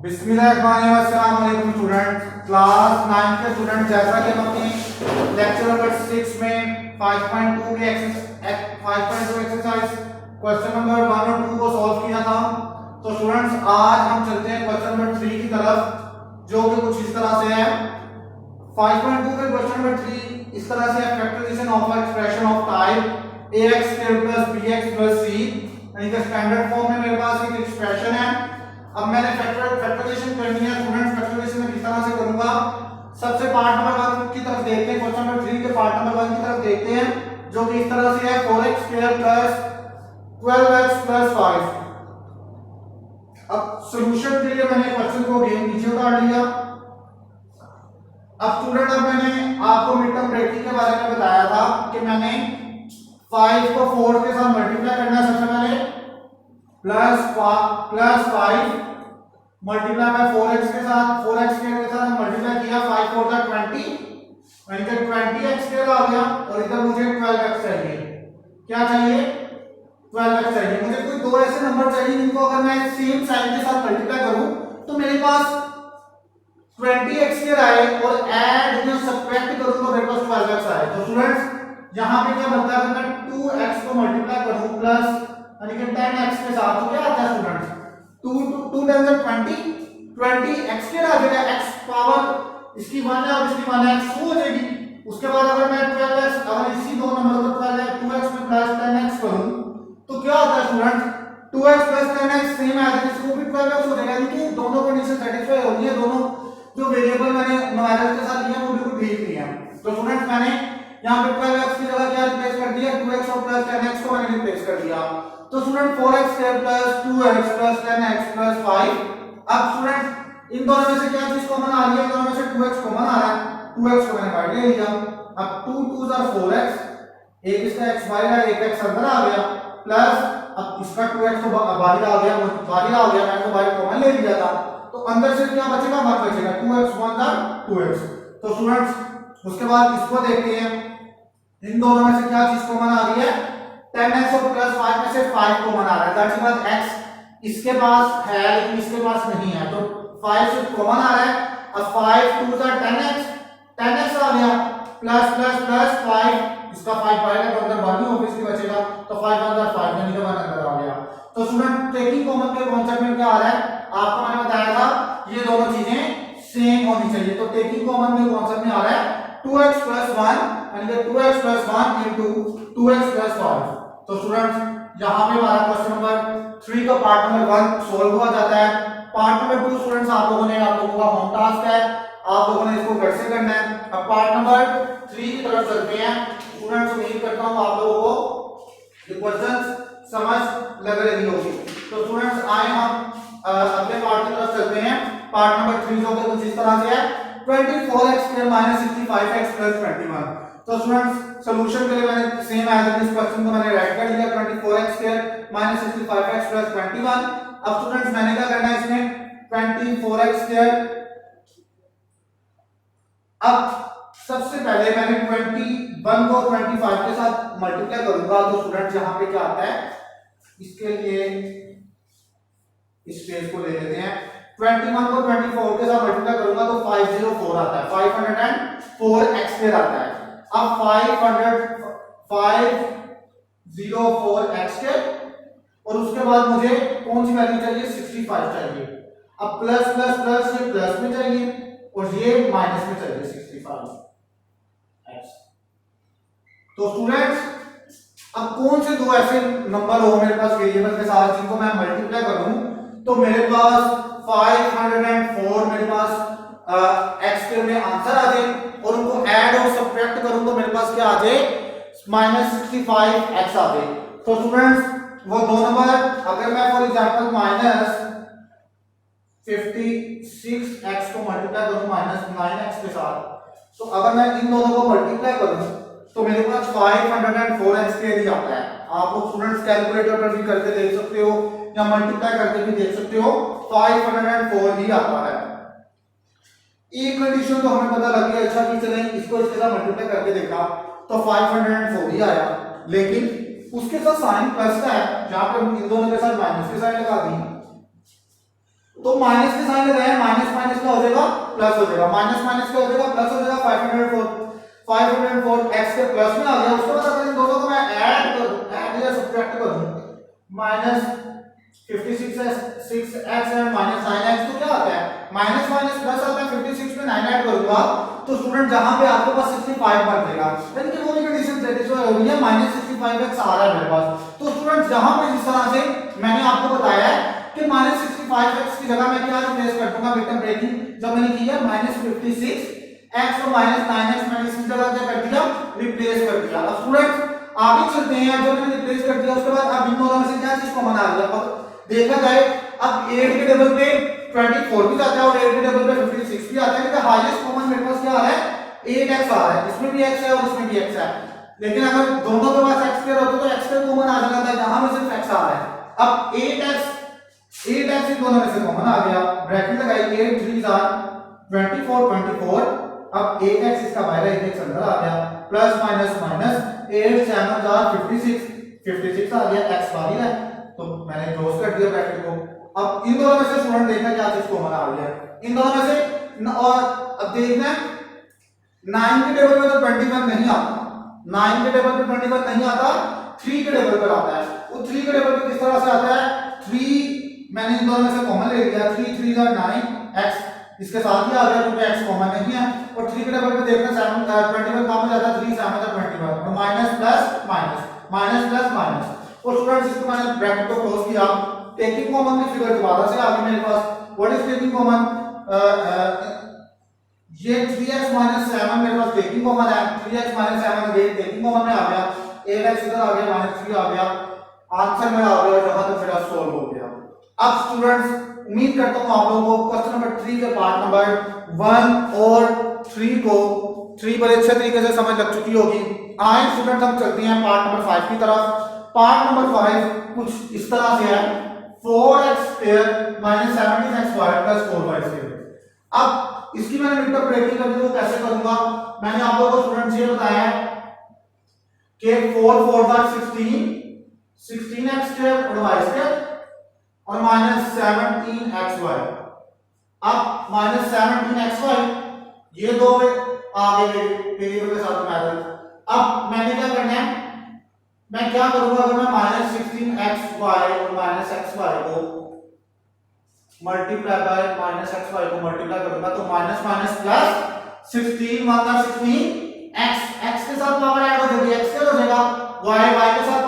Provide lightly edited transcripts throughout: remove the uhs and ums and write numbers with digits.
बिस्मिल्लाहिर्रहमानिर्रहीम student class 9 के student, जैसा कि हम अपनी लेक्चर नंबर 6 में 5.2 के एक्सरसाइज क्वेश्चन नंबर 1 और 2 को सॉल्व किया था। तो स्टूडेंट्स आज हम चलते हैं क्वेश्चन नंबर 3 की तरफ, जो कि कुछ इस तरह से है। 5.2 के क्वेश्चन नंबर 3 इस तरह से है, factorization of expression of type ax² + bx + c, यानी कि स्टैंडर्ड फॉर्म में मेरे पास एक एक्सप्रेशन है। अब मैंने फैक्टराइजेशन करनी है स्टूडेंट्स। फैक्टराइजेशन मैं किस तरह से करूंगा, सबसे पार्ट नंबर 1 की तरफ देखते हैं। क्वेश्चन नंबर 3 के पार्ट नंबर 1 की तरफ देखते हैं, जो कि इस तरह से है 4x² + 12x + 5। अब सॉल्यूशन के लिए मैंने क्वेश्चन को नीचे उतार लिया। अब स्टूडेंट, अब मैंने आपको मिड टर्म ब्रेकिंग के बारे में बताया था कि मैंने 5 को 4 के साथ मल्टीप्लाई करना है। सबसे पहले +5 मल्टीप्लाई बाय 4x के साथ, 4x के साथ मल्टीप्लाई किया, 5 4 = 20, यानी कि 20x के आ गया। और इधर मुझे 12x चाहिए। क्या चाहिए? 12x चाहिए। मुझे कोई दो ऐसे नंबर चाहिए जिनको अगर मैं सेम साइन के साथ मल्टीप्लाई करूं तो मेरे पास 20x के आए, और ऐड या सब्ट्रैक्ट करूं तो मेरे पास 12x आए। तो स्टूडेंट्स यहां पे क्या बनता है, अगर मैं 2x को मल्टीप्लाई करूं प्लस यानी कि 10x के साथ, तो क्या आता है स्टूडेंट्स? 2 10 20x के आ जाएगा। x पावर इसकी 1 है और इसकी 1 है, x हो जाएगी। उसके बाद अगर मैं 12x, अगर इसी दो नंबर को 2x में प्लस 10x करूं तो क्या होता है स्टूडेंट्स? 2x + 10x सेम है, इसको भी 12x हो जाएगा। यानी कि दोनों कंडीशन सेटिस्फाई हो रही है। दोनों जो वेरिएबल मैंने न्यूमेरिकल के साथ लिए वो बिल्कुल ठीक नहीं है। तो स्टूडेंट्स मैंने यहां पे 12x की जगह क्या रिप्लेस कर दिया? 2x और प्लस 10x को मैंने रिप्लेस कर दिया। तो स्टूडेंट 4x² + 2x + 10x + 5। अब स्टूडेंट इन दोनों में से क्या चीज कॉमन आ रही है? दोनों में से 2x कॉमन आ रहा है। 2x को मैंने बाहर ले लिया। अब 2 2 = 4x, एक इसका x बाहर है, एक x अंदर आ गया, प्लस अब इसका 2x तो बाहर आ गया, मैंने तो बाहर कॉमन ले लिया था। तो अंदर से क्या बचेगा? 1 बचेगा। 2x 1 = 2x। तो स्टूडेंट्स उसके बाद इसको देखते हैं, इन दोनों में से क्या चीज कॉमन आ रही है? 10x और प्लस 5 में से 5 कॉमन आ रहा है। दैट्स मीन x इसके पास है लेकिन इसके पास नहीं है, तो 5 से कॉमन आ रहा है। अब 5 2 = 10x आ गया, प्लस प्लस प्लस 5, इसका 5 बाहर है तो अंदर 1 ही ऑब्वियसली बचेगा। तो 5 1 = 5, यानी कि 1 अंदर आ गया। तो स्टूडेंट टेकिंग कॉमन के कांसेप्ट में क्या आ रहा है? आपको मैंने बताया था ये दोनों चीजें सेम होनी चाहिए। तो टेकिंग कॉमन के कांसेप्ट में आ रहा है 2x + 1, यानी कि 2x + 1 * 2x + 5। तो स्टूडेंट्स यहां पे हमारा क्वेश्चन नंबर 3 का पार्ट नंबर 1 सॉल्व हुआ जाता है। पार्ट नंबर 2 स्टूडेंट्स आप लोगों का होम टास्क है, आप लोगों ने इसको घर से करना है। अब पार्ट नंबर 3 की तरफ चलते हैं। स्टूडेंट्स उम्मीद करता हूं आप लोगों को ये क्वेश्चंस समझ लग रही होगी। तो स्टूडेंट्स आए हम अगले पार्ट की तरफ चलते हैं। पार्ट नंबर 3 जो कि कुछ इस तरह से है, 24x² - 65x + 21। तो स्टूडेंट्स सॉल्यूशन के लिए मैंने सेम एज इस क्वेश्चन को मैंने राइट कर लिया, 24x² - 65x + 21। अब स्टूडेंट्स मैंने क्या करना है इसमें? 24x², अब सबसे पहले मैंने 21 को 25 के साथ मल्टीप्लाई करूंगा। तो स्टूडेंट्स यहां पे क्या आता है, इसके लिए इस पेज को ले लेते हैं। 21 को 24 के साथ मल्टीप्लाई करूंगा तो 504 आता है, 504x² आता है। अब 504x² और उसके बाद मुझे कौन सी वैल्यू चाहिए? 65 चाहिए। अब प्लस प्लस प्लस ये प्लस में चाहिए और ये माइनस में चाहिए 65x। तो स्टूडेंट्स अब कौन से दो ऐसे नंबर हो मेरे पास वेरिएबल के साथ जिनको मैं मल्टीप्लाई करूं तो मेरे पास 504 मेरे पास x² में आंसर आ जाए, और उनको ऐड और सब्ट्रैक्ट करूं तो मेरे पास क्या आ जाए? -65x आ जाए। तो स्टूडेंट्स वो दो नंबर, अगर मैं फॉर एग्जांपल -56x को मल्टीप्लाई करूं -9x के साथ, तो अगर मैं इन दोनों को मल्टीप्लाई करूं तो मेरे पास 504x ही आता है। आप लोग स्टूडेंट्स कैलकुलेटर पर भी करके देख सकते हो या मल्टीप्लाई करके भी देख सकते हो, 504 ही आता है। एक कंडीशन तो हमें पता लग गया, अच्छा कि चलें इसको इसके साथ मल्टीप्लाई करके देखा तो 504 ही आया, लेकिन उसके साथ साइन प्लस का है, जहां पर इन दोनों के साथ माइनस के साइन लगा दी तो माइनस के साइन लगाए, माइनस माइनस क्या हो जाएगा प्लस हो जाएगा, माइनस माइनस क्या हो जाएगा प्लस हो जाएगा। 504 x के प्लस में आ गया। उसके बाद अगर इन दोनों को मैं ऐड या सब्ट्रैक्ट करूं, minus 56 x and minus 9 x तो क्या आता है माइनस माइनस प्लस आता है। 56 में 9 ऐड करूंगा तो स्टूडेंट जहां पे आपके पास 65 बचेगा, यानी कि वो भी कंडीशन सेटिस्फाई हो गई है, माइनस 65x आ रहा है मेरे पास। तो स्टूडेंट जहां पे जिस तरह से मैंने आपको बताया है कि माइनस 65x की जगह मैं क्या रिप्लेस कर दूंगा विद ब्रेकिंग, जब मैंने किया माइनस 56x और माइनस 9x मैंने इसकी जगह क्या कर दिया रिप्लेस कर दिया। अब स्टूडेंट आगे चलते हैं, जो मैंने रिप्लेस कर दिया उसके बाद अब इन दोनों में से क्या चीज कॉमन आ गया। अब देखा जाए अब 8 के टेबल पे 24 भी आता है और 8 के टेबल पे 56 भी आता है, लेकिन हाईएस्ट कॉमन मेरे पास क्या आ रहा है 8x आ रहा है, इसमें भी x है और इसमें भी x है। लेकिन अगर दोनों के पास x स्क्वायर होता तो x स्क्वायर कॉमन आ जाता है, यहां में सिर्फ x आ रहा है। अब 8x इन दोनों में से कॉमन आ गया, ब्रैकेट लगाई 8 3 24 अब 8x इसका बाहर 1x अंदर आ गया, प्लस माइनस माइनस 8 7 56 आ गया, x बाहर है तो मैंने क्लोज कर दिया ब्रैकेट को। अब इन दोनों में से स्टूडेंट देखना क्या चीज कॉमन आ रही है इन दोनों में से, और अब देखना 9 के टेबल में तो 21 नहीं आता, 9 के टेबल पे 21 नहीं आता, 3 के टेबल पर आता है। वो 3 के टेबल पे किस तरह से आता है 3 मैंने इन दोनों में से कॉमन ले लिया, 3 3 9 x इसके साथ ही आ गया क्योंकि x कॉमन नहीं है, और 3 के टेबल पे देखना 21 कॉमन जाता है, 3 7 21 और माइनस प्लस माइनस। और स्टूडेंट्स इसको मैंने ब्रैकेट को क्लोज किया, टेकिंग कॉमन की फिगर दोबारा से आ गई मेरे पास। व्हाट इज टेकिंग कॉमन, ये 3x 7 मेरे पास टेकिंग कॉमन है, 3x 7 अगेन टेकिंग कॉमन में आ गया, 8x इधर आ गया, -3 आ गया, आंसर मेरा आ गया जहां तक मेरा सॉल्व हो गया। अब स्टूडेंट्स उम्मीद करता हूं आप लोगों को क्वेश्चन नंबर 3 के पार्ट नंबर 1 और 3 को 3 बड़े अच्छे तरीके से समझ लग चुकी होगी। आए स्टूडेंट हम चलते हैं पार्ट नंबर 5 की तरफ। पार्ट नंबर 5 कुछ इस तरह से है 4x square minus 17x square plus 4y square. अब इसकी मैंने मिडटर्म ब्रेकिंग कर दी, वो कैसे करूंगा मैंने आप लोगों को स्टूडेंट्स ये बताया है कि 4 4 16x स्क्वायर और y स्क्वायर और माइनस 17xy। अब माइनस 17xy ये दो आगे वेरिएबल के साथ मैथड। अब मैंने क्या करना है, मैं क्या करूंगा अगर मैं माइनस 16xy और माइनस xy को मल्टीप्लाई बाय माइनस xy को मल्टीप्लाई करूंगा तो माइनस माइनस प्लस 16 1 16 x के साथ पावर ऐड हो जाएगी, x क्या हो जाएगा y के साथ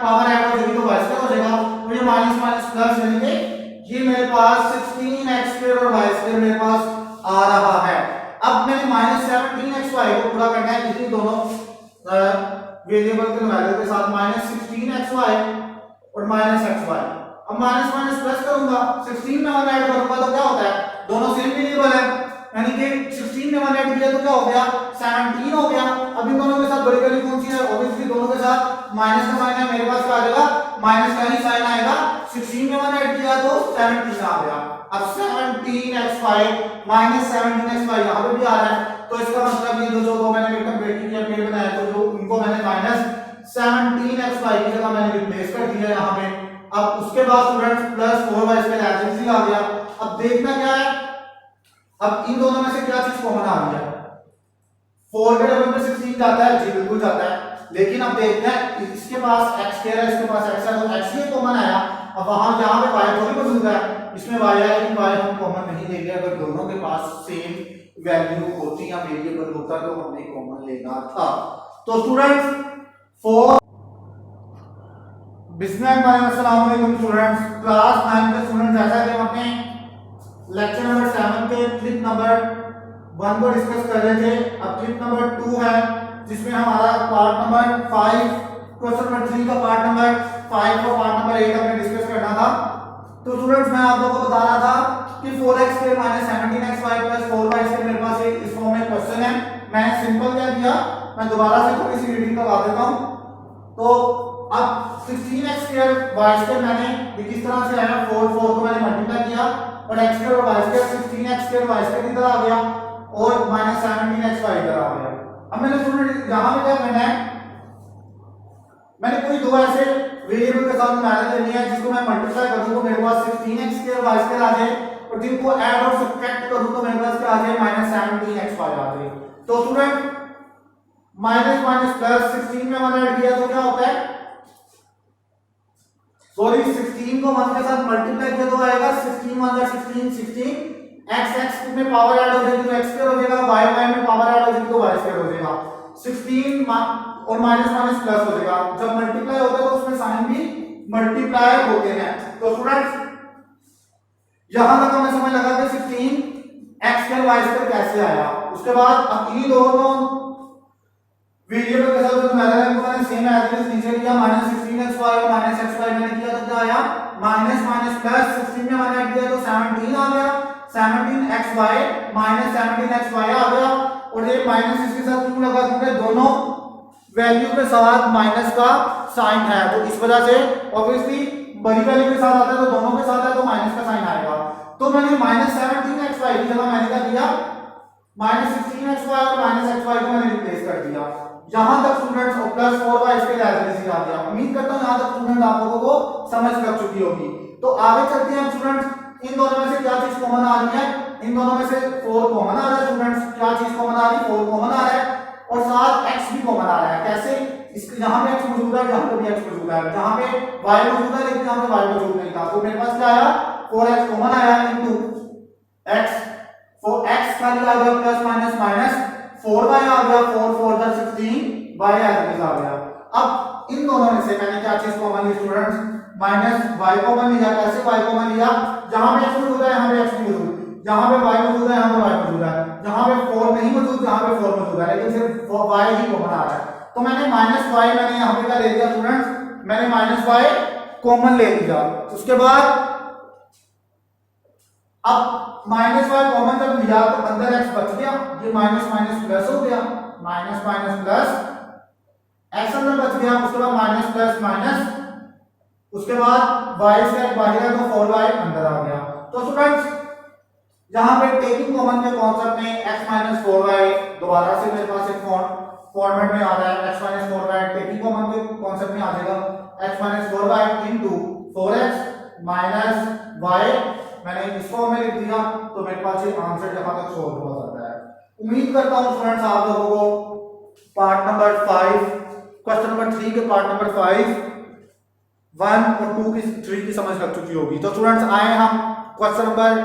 पावर ऐड हो जाएगी तो y क्या हो जाएगा, तो ये माइनस माइनस प्लस यानी कि ये मेरे पास 16x² और y² मेरे पास आ रहा है। अब मैंने माइनस 17xy को पूरा करना है इसी दोनों वेरिएबल के वैल्यू के साथ, माइनस 16xy और माइनस xy। अब माइनस माइनस प्लस करूंगा, 16 में 1 ऐड करूंगा तो क्या होता है दोनों सेम वेरिएबल है, यानी कि 16 में 1 ऐड किया तो क्या हो गया 17 हो गया। अब इन दोनों के साथ बड़ी वैल्यू कौन सी है, ऑब्वियसली दोनों के साथ माइनस का साइन है, मेरे पास क्या आ जाएगा माइनस का ही साइन आएगा। 16 में 1 ऐड किया तो 17 आ गया। अब 17xy माइनस 17xy यहां पे भी आ रहा है, तो इसका मतलब ये जो दो मैंने मिडटर्म ब्रेकिंग किया पेड़ बनाया तो जो इनको मैंने माइनस 17xy की जगह मैंने रिप्लेस कर दिया यहां पे। अब उसके बाद students plus 4y square agency आ गया। अब देखना क्या है, अब इन दोनों में से क्या चीज कॉमन आ रही है, 4 के टेबल पे 16 जाता है, जी बिल्कुल जाता है, लेकिन अब देखते हैं इसके पास x है इसके पास x है तो x ही कॉमन आया। अब वहां जहां पे y थोड़ी मौजूद है इसमें y है, लेकिन y हम कॉमन नहीं लेंगे, अगर दोनों के पास सेम वैल्यू होती या वेरिएबल होता तो हमने कॉमन लेना था। तो स्टूडेंट्स 4 अस्सलाम वालेकुम स्टूडेंट्स, क्लास 9 के स्टूडेंट्स, जैसा कि हम अपने लेक्चर नंबर 7 के क्लिप नंबर 1 को डिस्कस कर रहे थे, अब क्लिप नंबर 2 है जिसमें हमारा पार्ट नंबर 5 क्वेश्चन नंबर 3 का पार्ट नंबर 5 और पार्ट नंबर 8 हमने डिस्कस करना था। तो स्टूडेंट्स मैं आप लोगों को बता रहा था कि 4x square minus 17xy plus 4y square मेरे पास एक इस फॉर्म में क्वेश्चन है। मैंने सिंपल क्या किया, मैं दोबारा से थोड़ी सी रीडिंग करवा देता हूं। तो अब 16x स्क्वायर y स्क्वायर मैंने ये किस तरह से आया, 4 4 को मैंने मल्टीप्लाई किया और x स्क्वायर और y square 16x square y square इधर आ गया और माइनस 17xy इधर आ गया। अब मैंने स्टूडेंट यहां पे क्या करना है, मैंने कोई दो ऐसे वेरिएबल के साथ वैल्यू लेनी है जिसको मैं मल्टीप्लाई करूं तो मेरे पास 16x² y² आ जाए और जिनको ऐड और सब्ट्रैक्ट करूं तो मेरे पास क्या आ जाए -17xy आ जाए। तो स्टूडेंट माइनस माइनस प्लस 16 में 1 ऐड किया तो क्या होता है, सॉरी 16 को 1 के साथ मल्टीप्लाई किया तो आएगा 16 1 16 16 x में पावर ऐड हो जाएगी तो x² हो जाएगा, y में पावर ऐड हो जाएगी तो y² हो जाएगा। 16 और माइनस माइनस प्लस हो जाएगा, जब मल्टीप्लाई होता है तो उसमें साइन भी मल्टीप्लाई होते हैं। तो स्टूडेंट्स यहां तक हमें समझ लगा कि 16 x² कैसे आया। उसके बाद अब इन्हीं दोनों वेरिएबल के साथ जो मैंने सेम एड्रेस नीचे लिया -16xy और -xy मैंने किया तो क्या आया माइनस माइनस प्लस 16 में मैंने ऐड किया तो 17 आ गया, 17xy -17xy आ गया। और ये माइनस इसके साथ क्यों लगा, क्योंकि दोनों वैल्यू के साथ माइनस का साइन है तो इस वजह से ऑब्वियसली बड़ी वैल्यू के साथ आता है तो दोनों के साथ है तो माइनस का साइन आएगा। तो मैंने -17xy की जगह मैंने क्या किया -16xy और -xy को मैंने रिप्लेस कर दिया। यहां तक स्टूडेंट्स और प्लस 4y इसके एवरेज आ गया। उम्मीद करता हूं यहां तक स्टूडेंट आप लोगों को समझ लग चुकी होगी। तो आगे चलते हैं स्टूडेंट्स, इन दोनों में से क्या चीज कॉमन आ रही है, इन दोनों में से 4 कॉमन आ रहा है स्टूडेंट्स। क्या चीज कॉमन आ रही है, 4 कॉमन आ रहा है और साथ x भी कॉमन आ रहा है। कैसे, इसके यहां पे x मौजूद है, यहां पे भी x मौजूद है, यहां पे y मौजूद है लेकिन यहां पे y मौजूद नहीं था। तो मेरे पास क्या आया 4x कॉमन आया इनटू x, 4x खाली आ गया प्लस माइनस माइनस 4y आ गया, 4 4 जा 16 y एज आ गया। अब इन दोनों में से मैंने क्या चीज कॉमन ली स्टूडेंट्स, -y कॉमन लिया। कैसे y कॉमन लिया, जहां पे x मौजूद है यहां पे x नहीं मौजूद, जहां पे y मौजूद है यहां पे y मौजूद है, जहां पे 4 नहीं मौजूद जहां पे 4 मौजूद है, लेकिन सिर्फ y ही कॉमन आ रहा है। तो मैंने -y मैंने यहां पे क्या ले लिया स्टूडेंट्स, मैंने -y कॉमन ले लिया। उसके बाद अब -y कॉमन जब लिया तो अंदर x बच गया, ये माइनस माइनस प्लस हो गया, माइनस माइनस प्लस x अंदर बच गया। उसके बाद माइनस प्लस माइनस, उसके बाद y से बाहर है तो 4y अंदर आ गया। तो स्टूडेंट्स यहां पे टेकिंग कॉमन के कॉन्सेप्ट में x 4y दोबारा से मेरे पास एक फॉर्मेट में आ रहा है, x 4y टेकिंग कॉमन के कॉन्सेप्ट में आ जाएगा x 4y into 4x minus y, मैंने इस फॉर्म में लिख दिया तो मेरे पास ये आंसर यहां तक सॉल्व हो जाता है। उम्मीद करता हूं स्टूडेंट्स आप लोगों को पार्ट नंबर 5 क्वेश्चन नंबर 3 के पार्ट नंबर 5 1 और 2 की 3 की समझ लग चुकी होगी। तो स्टूडेंट्स आए हम क्वेश्चन नंबर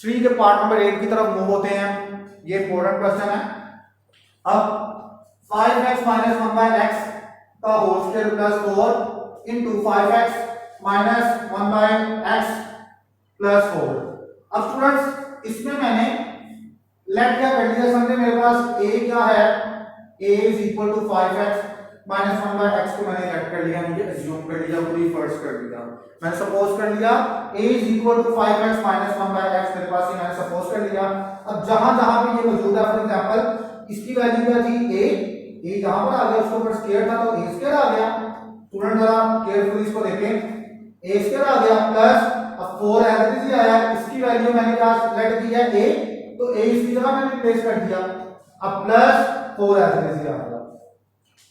3 के पार्ट नंबर 8 की तरफ मूव होते हैं। ये इंपॉर्टेंट क्वेश्चन है। अब 5x माइनस 1/x का whole square plus 4 into 5x minus 1/x plus 4। अब स्टूडेंट्स इसमें मैंने लेट क्या कर दिया, समझे मेरे पास a क्या है, a is equal to 5x minus 1/x को मैंने लेट कर लिया, मुझे अज्यूम कर लिया, पूरी फर्स्ट कर दिया, मैंने सपोज कर लिया a is equal to 5x minus 1/x, मेरे पास ये मैंने सपोज कर लिया। अब जहां जहां पे ये मौजूद है, फॉर एग्जांपल इसकी वैल्यू क्या थी a यहां पर आ गया, उसके ऊपर स्क्वायर था तो a स्क्वायर आ गया। स्टूडेंट जरा केयरफुली इसको देखें, a स्क्वायर आ गया प्लस अब 4 एज ही आया, इसकी वैल्यू मैंने क्या लेट की है a, तो a इसकी जगह मैंने रिप्लेस कर दिया, अब प्लस 4 एज आ गया,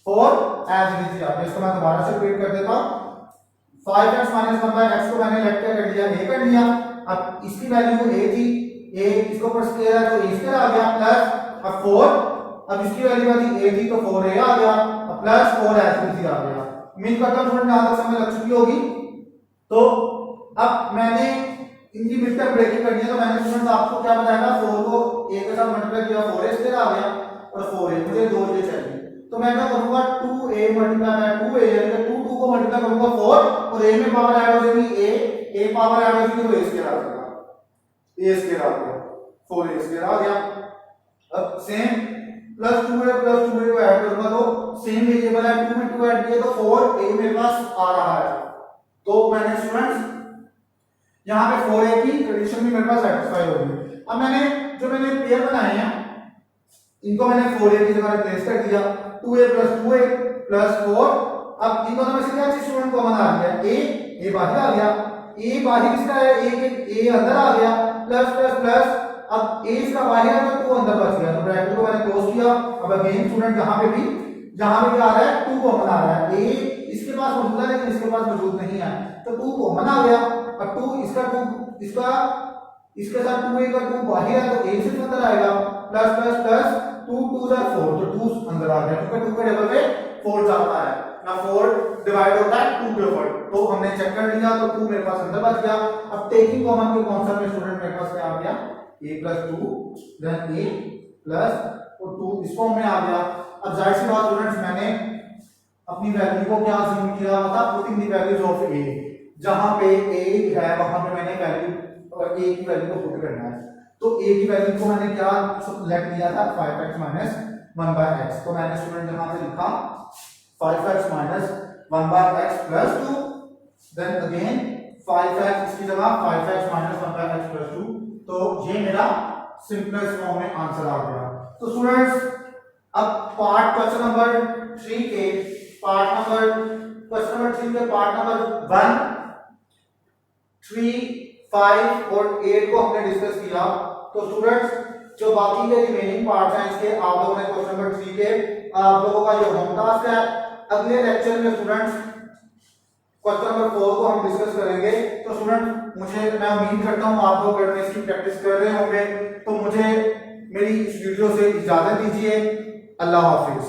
4 एज आ गया। इसको मैं दोबारा से रिपीट कर देता हूं, 5x माइनस 1/x को मैंने लेट कर दिया a कर दिया, अब इसकी वैल्यू a थी, a इसके ऊपर स्क्वायर है तो a स्क्वायर आ गया प्लस अब 4, अब इसकी वैल्यू थी a थी तो 4a आ गया, अब प्लस 4 एज आ गया। उम्मीद करता हूं स्टूडेंट यहां तक समझ लग चुकी होगी। तो अब मैंने इनकी मिडटर्म ब्रेकिंग करनी है, तो मैंने स्टूडेंट्स आपको क्या बताया, 4 को a के साथ मल्टीप्लाई किया 4a स्क्वायर आ गया और 4a, मुझे 2a चाहिए, तो मैं क्या करूंगा 2a मल्टीप्लाई बाय 2a, यानी कि 2 2 को मल्टीप्लाई करूंगा 4 और a में पावर ऐड हो जाएगी a पावर ऐड हो जाएगी तो a स्क्वायर आ जाएगा, a स्क्वायर आ गया, 4a स्क्वायर आ गया। अब सेम प्लस 2a को ऐड करूंगा तो सेम वेरिएबल है, 2 में 2 ऐड किया तो 4a मेरे पास आ रहा है। तो मैंने स्टूडेंट्स यहां पे 4a की कंडीशन भी मेरे पास सेटिस्फाई होगी। अब मैंने पेयर बनाए हैं, इनको मैंने 4a की जगह रिप्लेस कर दिया, 2a प्लस 4। अब इन दोनों में से क्या चीज स्टूडेंट कॉमन आ गया, a बाहर आ गया, a बाहर किसका है, a अंदर आ गया, प्लस प्लस प्लस, अब a इसका बाहर है तो 2 अंदर बच गया, तो ब्रैकेट को मैंने क्लोज किया। अब अगेन स्टूडेंट यहां पे क्या आ रहा है, 2 कॉमन आ रहा है, a इसके पास मौजूद है लेकिन जिसके पास मौजूद नहीं है, तो 2 कॉमन आ गया। अब 2 इसके साथ 2 का 2 बाहर है, तो 1 सिर्फ अंदर आएगा, प्लस प्लस प्लस 2 2 जा 4, तो 2 अंदर आ गया, क्योंकि 2 के टेबल पे 4 जाता है ना, 4 डिवाइड होता है 2 के ऊपर, तो हमने चेक कर लिया, तो 2 मेरे पास अंदर बच गया। अब टेकिंग कॉमन के कॉन्सेप्ट में स्टूडेंट मेरे पास क्या आ गया, a + 2 देन a प्लस और 2 इस फॉर्म में आ गया। अब जाहिर सी बात स्टूडेंट्स, मैंने अपनी वैल्यू को क्या अज्यूम किया हुआ था, putting the values of a, जहां पे a है वहां पे मैंने वैल्यू और a की वैल्यू को पुट करना है, तो a की वैल्यू को मैंने क्या सेलेक्ट किया था, 5x - 1/x, तो मैंने स्टूडेंट यहां पे लिखा 5x - 1/x + 2, then again 5x, इसकी जगह 5x - 1/x + 2, तो ये मेरा सिंपलेस्ट फॉर्म में आंसर आ गया। तो स्टूडेंट्स अब क्वेश्चन नंबर 3 के पार्ट नंबर 1, 3, 5 और 8 को हमने डिस्कस किया। तो स्टूडेंट्स जो बाकी के रिमेनिंग पार्ट्स हैं इसके, आप लोगों ने क्वेश्चन नंबर 3 के आप लोगों का जो होम टास्क है, अगले लेक्चर में स्टूडेंट्स क्वेश्चन नंबर 4 को हम डिस्कस करेंगे। तो स्टूडेंट मैं उम्मीद करता हूं आप लोग अगर इसकी प्रैक्टिस कर रहे होंगे, तो मुझे मेरी इस वीडियो से इजाजत दीजिए। अल्लाह हाफिज।